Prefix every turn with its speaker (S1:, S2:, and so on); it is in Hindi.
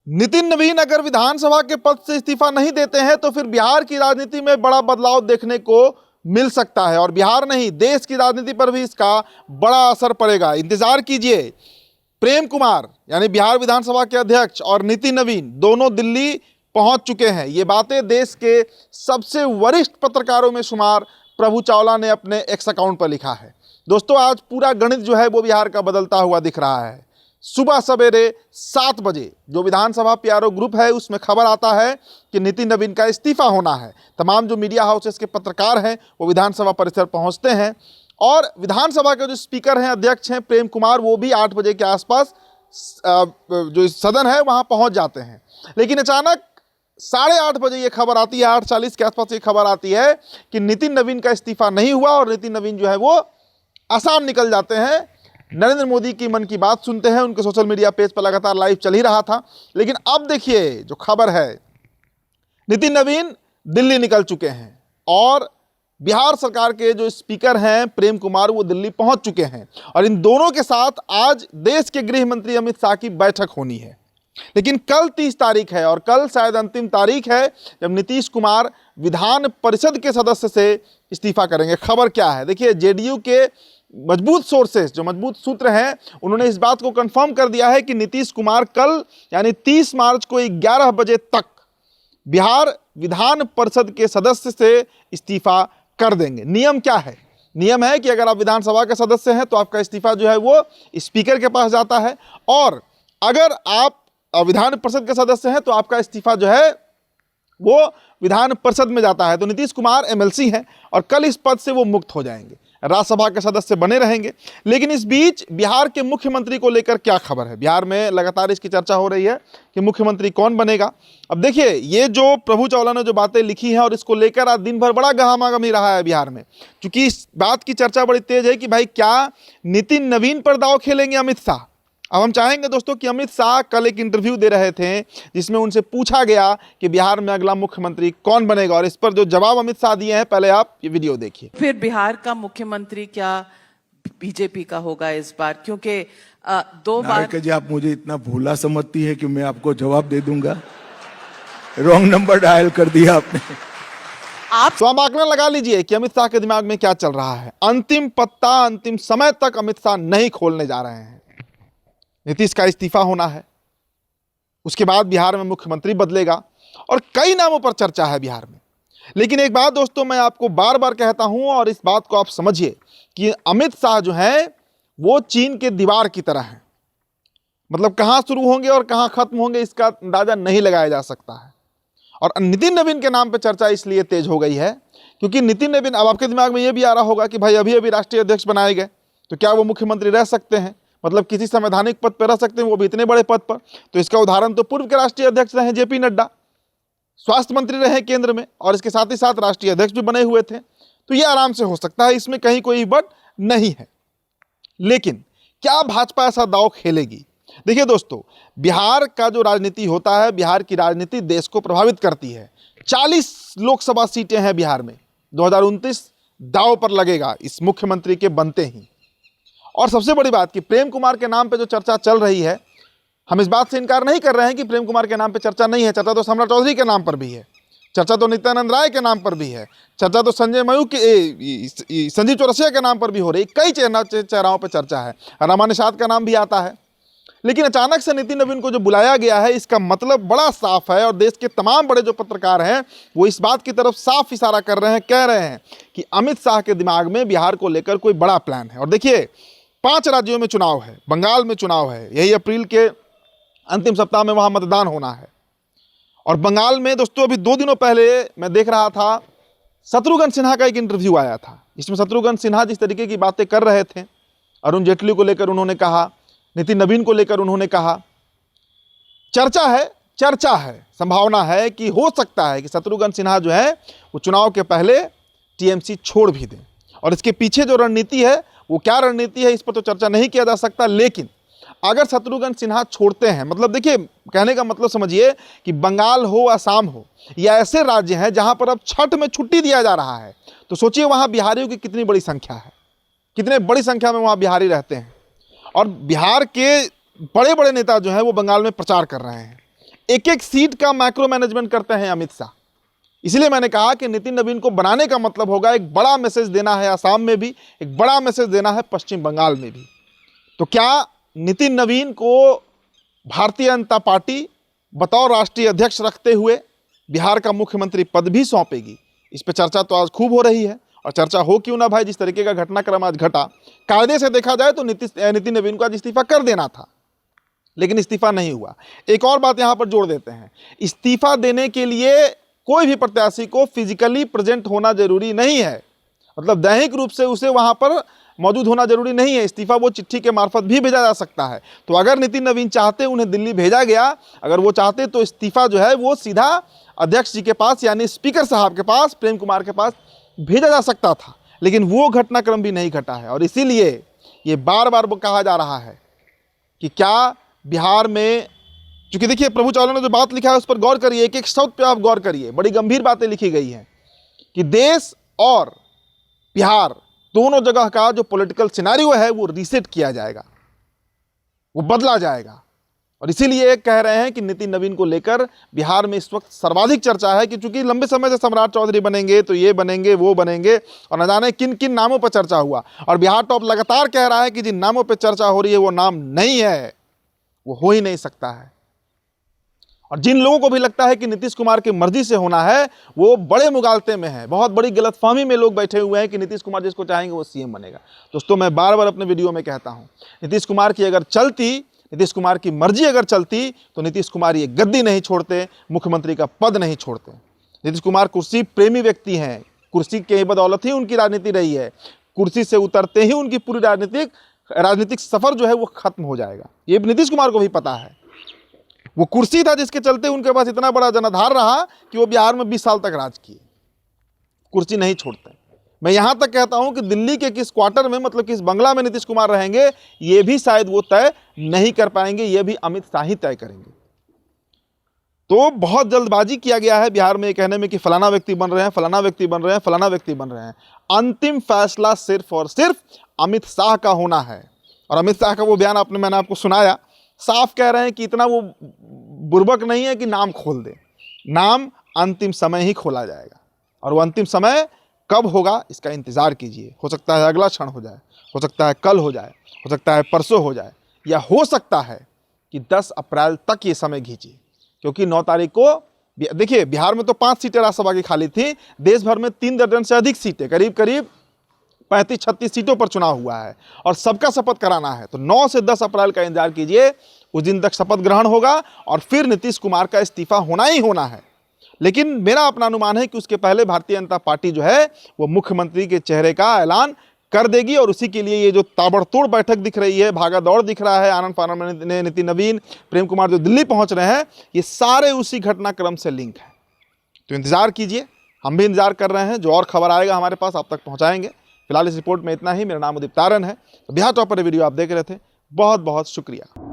S1: नितिन नवीन अगर विधानसभा के पद से इस्तीफा नहीं देते हैं तो फिर बिहार की राजनीति में बड़ा बदलाव देखने को मिल सकता है और बिहार नहीं देश की राजनीति पर भी इसका बड़ा असर पड़ेगा। इंतजार कीजिए। प्रेम कुमार यानी बिहार विधानसभा के अध्यक्ष और नितिन नवीन दोनों दिल्ली पहुंच चुके हैं। ये बातें देश के सबसे वरिष्ठ पत्रकारों में शुमार प्रभु चावला ने अपने एक्स अकाउंट पर लिखा है। दोस्तों, आज पूरा गणित जो है वो बिहार का बदलता हुआ दिख रहा है। सुबह सवेरे 7 बजे जो विधानसभा पीआरओ ग्रुप है उसमें खबर आता है कि नितिन नवीन का इस्तीफा होना है। तमाम जो मीडिया हाउसेस के पत्रकार हैं वो विधानसभा परिसर पहुंचते हैं और विधानसभा के जो स्पीकर हैं, अध्यक्ष हैं प्रेम कुमार, वो भी 8 बजे के आसपास जो सदन है वहां पहुंच जाते हैं। लेकिन अचानक 8:30 बजे ये खबर आती है, 8:40 के आसपास ये खबर आती है कि नितिन नवीन का इस्तीफा नहीं हुआ और नितिन नवीन जो है वो असम निकल जाते हैं। नरेंद्र मोदी की मन की बात सुनते हैं, उनके सोशल मीडिया पेज पर लगातार लाइव चल ही रहा था। लेकिन अब देखिए जो खबर है, नितिन नवीन दिल्ली निकल चुके हैं और बिहार सरकार के जो स्पीकर हैं प्रेम कुमार वो दिल्ली पहुंच चुके हैं और इन दोनों के साथ आज देश के गृह मंत्री अमित शाह की बैठक होनी है। लेकिन कल 30 तारीख है और कल शायद अंतिम तारीख है जब नीतीश कुमार विधान परिषद के सदस्य से इस्तीफा करेंगे। खबर क्या है, देखिए जेडीयू के मजबूत सोर्सेस, जो मजबूत सूत्र हैं, उन्होंने इस बात को कंफर्म कर दिया है कि नीतीश कुमार कल यानी 30 मार्च को 11 बजे तक बिहार विधान परिषद के सदस्य से इस्तीफा कर देंगे। नियम क्या है? नियम है कि अगर आप विधानसभा के सदस्य हैं तो आपका इस्तीफा जो है वो स्पीकर के पास जाता है और अगर आप विधान परिषद के सदस्य हैं तो आपका इस्तीफा जो है वो विधान परिषद में जाता है। तो नीतीश कुमार एमएलसी हैं और कल इस पद से वो मुक्त हो जाएंगे, राज्यसभा के सदस्य बने रहेंगे। लेकिन इस बीच बिहार के मुख्यमंत्री को लेकर क्या खबर है? बिहार में लगातार इसकी चर्चा हो रही है कि मुख्यमंत्री कौन बनेगा। अब देखिए ये जो प्रभु चावला ने जो बातें लिखी हैं और इसको लेकर आज दिन भर बड़ा गहमागमी रहा है बिहार में, क्योंकि इस बात की चर्चा बड़ी तेज है कि भाई क्या नितिन नवीन पर दांव खेलेंगे अमित शाह। अब हम चाहेंगे दोस्तों कि अमित शाह कल एक इंटरव्यू दे रहे थे जिसमें उनसे पूछा गया कि बिहार में अगला मुख्यमंत्री कौन बनेगा और इस पर जो जवाब अमित शाह दिए हैं, पहले आप ये वीडियो देखिए।
S2: फिर बिहार का मुख्यमंत्री क्या बीजेपी का होगा इस बार? क्योंकि 2 बार
S3: जी आप मुझे इतना भोला समझती है कि मैं आपको जवाब दे दूंगा। रॉन्ग नंबर डायल कर दिया आपने।
S1: आप तो आप आंकड़ा लगा लीजिए कि अमित शाह के दिमाग में क्या चल रहा है। अंतिम पत्ता अंतिम समय तक अमित शाह नहीं खोलने जा रहे हैं। नीतीश का इस्तीफा होना है, उसके बाद बिहार में मुख्यमंत्री बदलेगा और कई नामों पर चर्चा है बिहार में। लेकिन एक बात दोस्तों मैं आपको बार बार कहता हूं और इस बात को आप समझिए कि अमित शाह जो है वो चीन के दीवार की तरह है। मतलब कहां शुरू होंगे और कहां खत्म होंगे इसका अंदाजा नहीं लगाया जा सकता है। और नितिन नवीन के नाम पर चर्चा इसलिए तेज हो गई है क्योंकि नितिन नवीन, अब आपके दिमाग में यह भी आ रहा होगा कि भाई अभी अभी राष्ट्रीय अध्यक्ष बनाए गए तो क्या वो मुख्यमंत्री रह सकते हैं? मतलब किसी संवैधानिक पद पर रह सकते हैं, वो भी इतने बड़े पद पर। तो इसका उदाहरण तो पूर्व के राष्ट्रीय अध्यक्ष रहे जेपी नड्डा, स्वास्थ्य मंत्री रहे केंद्र में और इसके साथ ही साथ राष्ट्रीय अध्यक्ष भी बने हुए थे। तो ये आराम से हो सकता है, इसमें कहीं कोई बट नहीं है। लेकिन क्या भाजपा ऐसा दांव खेलेगी? देखिए दोस्तों, बिहार का जो राजनीति होता है, बिहार की राजनीति देश को प्रभावित करती है। 40 लोकसभा सीटें हैं बिहार में, 2029 दांव पर लगेगा इस मुख्यमंत्री के बनते ही। और सबसे बड़ी बात कि प्रेम कुमार के नाम पे जो चर्चा चल रही है, हम इस बात से इनकार नहीं कर रहे हैं कि प्रेम कुमार के नाम पे चर्चा नहीं है। चर्चा तो सम्राट चौधरी के नाम पर भी है, चर्चा तो नित्यानंद राय के नाम पर भी है, चर्चा तो संजय मयूख के संजीव चौरसिया के नाम पर भी हो रही है। कई चेहराओं पर चर्चा है, रमा निषाद का नाम भी आता है। लेकिन अचानक से नितिन नवीन को जो बुलाया गया है इसका मतलब बड़ा साफ है और देश के तमाम बड़े जो पत्रकार हैं वो इस बात की तरफ साफ इशारा कर रहे हैं, कह रहे हैं कि अमित शाह के दिमाग में बिहार को लेकर कोई बड़ा प्लान है। और देखिए 5 राज्यों में चुनाव है, बंगाल में चुनाव है, यही अप्रैल के अंतिम सप्ताह में वहां मतदान होना है। और बंगाल में दोस्तों अभी 2 दिनों पहले मैं देख रहा था शत्रुघ्न सिन्हा का एक इंटरव्यू आया था, जिसमें शत्रुघ्न सिन्हा जिस तरीके की बातें कर रहे थे, अरुण जेटली को लेकर उन्होंने कहा, नितिन नवीन को लेकर उन्होंने कहा, चर्चा है, संभावना है कि हो सकता है कि शत्रुघ्न सिन्हा जो है वो चुनाव के पहले टीएमसी छोड़ भी दें। और इसके पीछे जो रणनीति है वो क्या रणनीति है इस पर तो चर्चा नहीं किया जा सकता। लेकिन अगर शत्रुघ्न सिन्हा छोड़ते हैं, मतलब देखिए कहने का मतलब समझिए कि बंगाल हो, असम हो, या ऐसे राज्य हैं जहां पर अब छठ में छुट्टी दिया जा रहा है, तो सोचिए वहां बिहारियों की कितनी बड़ी संख्या है, कितने बड़ी संख्या में वहां बिहारी रहते हैं। और बिहार के बड़े बड़े नेता जो हैं वो बंगाल में प्रचार कर रहे हैं। एक एक सीट का मैक्रो मैनेजमेंट करते हैं अमित शाह। इसलिए मैंने कहा कि नितिन नवीन को बनाने का मतलब होगा एक बड़ा मैसेज देना है असम में भी, एक बड़ा मैसेज देना है पश्चिम बंगाल में भी। तो क्या नितिन नवीन को भारतीय जनता पार्टी बतौर राष्ट्रीय अध्यक्ष रखते हुए बिहार का मुख्यमंत्री पद भी सौंपेगी? इस पर चर्चा तो आज खूब हो रही है, और चर्चा हो क्यों ना भाई, जिस तरीके का घटनाक्रम आज घटा, कायदे से देखा जाए तो नितिन नवीन को आज इस्तीफा कर देना था, लेकिन इस्तीफा नहीं हुआ। एक और बात यहां पर जोड़ देते हैं, इस्तीफा देने के लिए कोई भी प्रत्याशी को फिजिकली प्रेजेंट होना जरूरी नहीं है, मतलब दैहिक रूप से उसे वहां पर मौजूद होना जरूरी नहीं है। इस्तीफा वो चिट्ठी के मार्फत भी भेजा जा सकता है। तो अगर नितिन नवीन चाहते, उन्हें दिल्ली भेजा गया, अगर वो चाहते तो इस्तीफा जो है वो सीधा अध्यक्ष जी के पास यानी स्पीकर साहब के पास, प्रेम कुमार के पास भेजा जा सकता था, लेकिन वो घटनाक्रम भी नहीं घटा है। और इसीलिए ये बार बार कहा जा रहा है कि क्या बिहार में, क्योंकि देखिए प्रभु चावला ने जो बात लिखा है उस पर गौर करिए, एक एक शब्द पे आप गौर करिए, बड़ी गंभीर बातें लिखी गई हैं कि देश और बिहार दोनों जगह का जो पॉलिटिकल सिनेरियो है वो रीसेट किया जाएगा, वो बदला जाएगा। और इसीलिए कह रहे हैं कि नितिन नवीन को लेकर बिहार में इस वक्त सर्वाधिक चर्चा है कि चूंकि लंबे समय से सम्राट चौधरी बनेंगे तो ये बनेंगे वो बनेंगे, और न जाने किन किन नामों पर चर्चा हुआ। और बिहार टॉप लगातार कह रहा है कि जिन नामों पर चर्चा हो रही है वो नाम नहीं है, वो हो ही नहीं सकता है। और जिन लोगों को भी लगता है कि नीतीश कुमार की मर्जी से होना है, वो बड़े मुगालते में है, बहुत बड़ी गलतफहमी में लोग बैठे हुए हैं कि नीतीश कुमार जिसको चाहेंगे वो सीएम बनेगा। दोस्तों, मैं बार बार अपने वीडियो में कहता हूं, नीतीश कुमार की अगर चलती, नीतीश कुमार की मर्जी अगर चलती तो नीतीश कुमार ये गद्दी नहीं छोड़ते, मुख्यमंत्री का पद नहीं छोड़ते। नीतीश कुमार कुर्सी प्रेमी व्यक्ति हैं, कुर्सी के बदौलत ही उनकी राजनीति रही है। कुर्सी से उतरते ही उनकी पूरी राजनीतिक सफर जो है वो खत्म हो जाएगा, ये नीतीश कुमार को भी पता है। वो कुर्सी था जिसके चलते उनके पास इतना बड़ा जनाधार रहा कि वो बिहार में 20 साल तक राज किए। कुर्सी नहीं छोड़ते। मैं यहां तक कहता हूं कि दिल्ली के किस क्वार्टर में, मतलब किस बंगला में नीतीश कुमार रहेंगे, ये भी शायद वो तय नहीं कर पाएंगे, ये भी अमित शाह ही तय करेंगे। तो बहुत जल्दबाजी किया गया है बिहार में कहने में कि फलाना व्यक्ति बन रहे हैं, फलाना व्यक्ति बन रहे हैं, फलाना व्यक्ति बन रहे हैं। अंतिम फैसला सिर्फ और सिर्फ अमित शाह का होना है। और अमित शाह का वो बयान मैंने आपको सुनाया, साफ कह रहे हैं कि इतना वो बुर्बक नहीं है कि नाम खोल दे। नाम अंतिम समय ही खोला जाएगा, और वो अंतिम समय कब होगा इसका इंतजार कीजिए। हो सकता है अगला क्षण हो जाए, हो सकता है कल हो जाए, हो सकता है परसों हो जाए, या हो सकता है कि 10 अप्रैल तक ये समय खींचिए। क्योंकि 9 तारीख को देखिए, बिहार में तो 5 सीटें राज्यसभा की खाली थी, देश भर में 3 दर्जन से अधिक सीटें, करीब करीब 35-36 सीटों पर चुनाव हुआ है, और सबका शपथ कराना है। तो 9 से 10 अप्रैल का इंतजार कीजिए, उस दिन तक शपथ ग्रहण होगा, और फिर नीतीश कुमार का इस्तीफा होना ही होना है। लेकिन मेरा अपना अनुमान है कि उसके पहले भारतीय जनता पार्टी जो है वो मुख्यमंत्री के चेहरे का ऐलान कर देगी, और उसी के लिए ये जो ताबड़तोड़ बैठक दिख रही है, भागा दौड़ दिख रहा है, आनंद फानन में नितिन नवीन, प्रेम कुमार जो दिल्ली पहुंच रहे हैं, ये सारे उसी घटनाक्रम से लिंक है। तो इंतजार कीजिए, हम भी इंतजार कर रहे हैं, जो और खबर आएगा हमारे पास आप तक पहुंचाएंगे। फिलहाल इस रिपोर्ट में इतना ही। मेरा नाम उदित तारन है। तो बिहार टॉप पर वीडियो आप देख रहे थे, बहुत बहुत शुक्रिया।